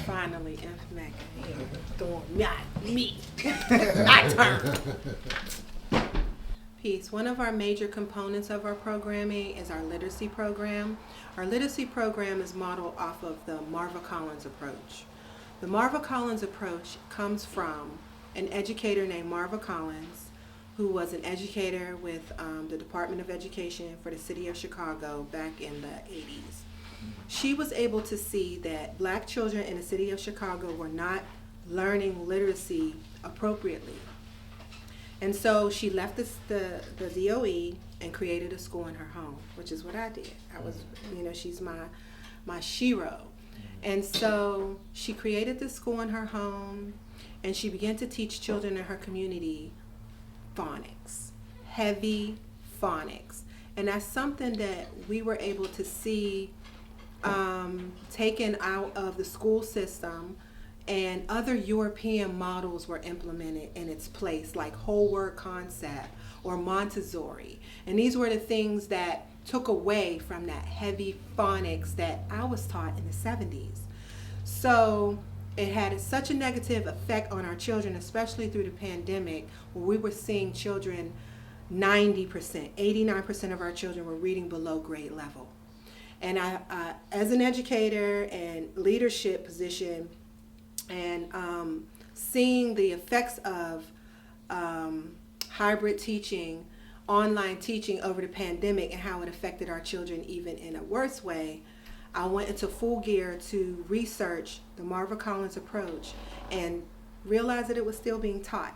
Finally, F. Mecca. Me. My turn. Peace. One of our major components of our programming is our literacy program. Our literacy program is modeled off of the Marva Collins Approach. The Marva Collins Approach comes from an educator named Marva Collins, who was an educator with the Department of Education for the city of Chicago back in the 80s. She was able to see that black children in the city of Chicago were not learning literacy appropriately. And so she left the DOE and created a school in her home, which is what I did. I was, she's my shero. And so she created this school in her home, and she began to teach children in her community phonics, heavy phonics. And that's something that we were able to see taken out of the school system, and other European models were implemented in its place, like whole word concept or Montessori. And these were the things that took away from that heavy phonics that I was taught in the 70s. So it had such a negative effect on our children, especially through the pandemic, where we were seeing children, 90%, 89% of our children were reading below grade level. And I as an educator and leadership position, and seeing the effects of hybrid teaching, online teaching over the pandemic, and how it affected our children even in a worse way, I went into full gear to research the Marva Collins Approach and realized that it was still being taught.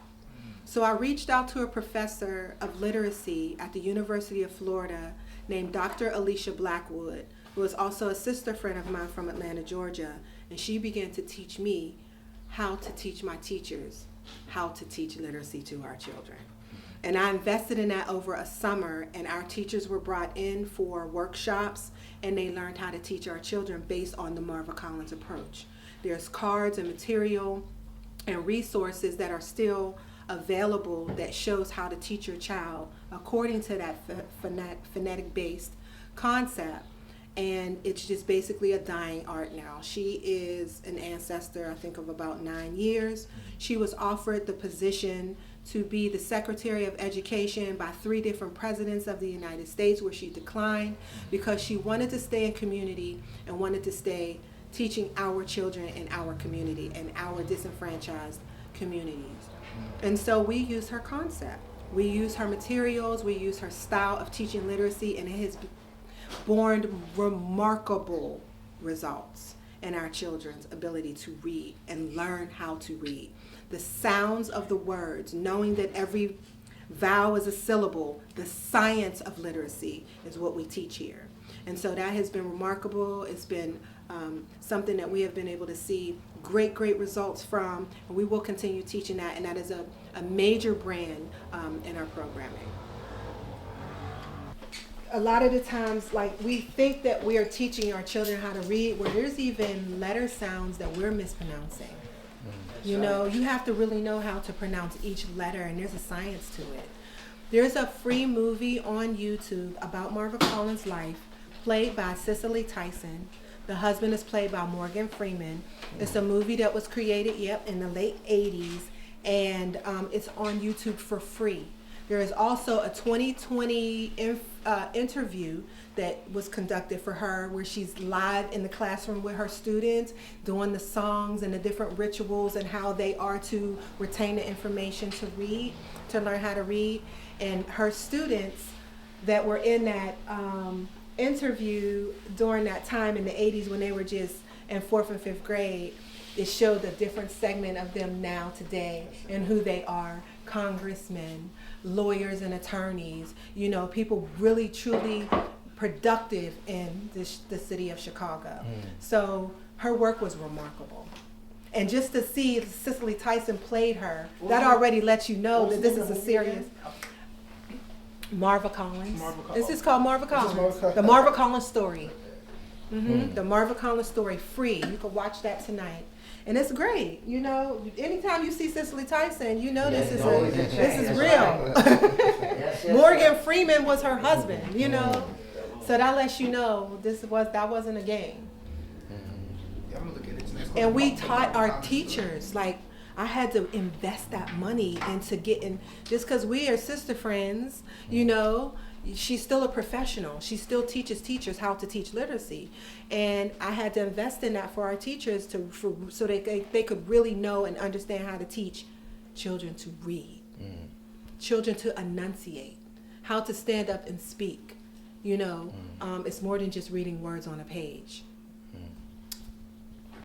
So I reached out to a professor of literacy at the University of Florida named Dr. Alicia Blackwood, who is also a sister friend of mine from Atlanta, Georgia, and she began to teach me how to teach my teachers how to teach literacy to our children. And I invested in that over a summer, and our teachers were brought in for workshops, and they learned how to teach our children based on the Marva Collins Approach. There's cards and material and resources that are still available that shows how to teach your child according to that phonetic-based concept. And it's just basically a dying art now. She is an ancestor, I think, of about 9 years. She was offered the position to be the Secretary of Education by 3 different presidents of the United States, where she declined because she wanted to stay in community and wanted to stay teaching our children in our community and our disenfranchised communities. And so we use her concept. We use her materials, we use her style of teaching literacy, and it has borne remarkable results in our children's ability to read and learn how to read. The sounds of the words, knowing that every vowel is a syllable, the science of literacy is what we teach here. And so that has been remarkable. It's been something that we have been able to see great results from, and we will continue teaching that, and that is a major brand in our programming. A lot of the times, like, we think that we are teaching our children how to read, where there's even letter sounds that we're mispronouncing. You know, you have to really know how to pronounce each letter, and there's a science to it. There's a free movie on YouTube about Marva Collins' life, played by Cicely Tyson. The husband is played by Morgan Freeman. It's a movie that was created, in the late 80s, and it's on YouTube for free. There is also a 2020 interview that was conducted for her, where she's live in the classroom with her students, doing the songs and the different rituals and how they are to retain the information to read, to learn how to read. And her students that were in that interview during that time in the 80s, when they were just in 4th and 5th grade, it showed a different segment of them now today and who they are: congressmen, lawyers and attorneys, people really truly productive in the city of Chicago. So her work was remarkable. And just to see Cicely Tyson played her, that already lets you know that this is a serious... Marva Collins. This is called Marva Collins. The Marva Collins story. The Marva Collins story, free. You can watch that tonight. And it's great. Anytime you see Cicely Tyson, this is real. Morgan Freeman was her husband, So that lets you know that wasn't a game. Yeah, I'm gonna look at it next. And we taught our teachers, like, I had to invest that money into getting, just because we are sister friends, you know, she's still a professional. She still teaches teachers how to teach literacy. And I had to invest in that for our teachers so they could really know and understand how to teach children to read, children to enunciate, how to stand up and speak. You know, it's more than just reading words on a page.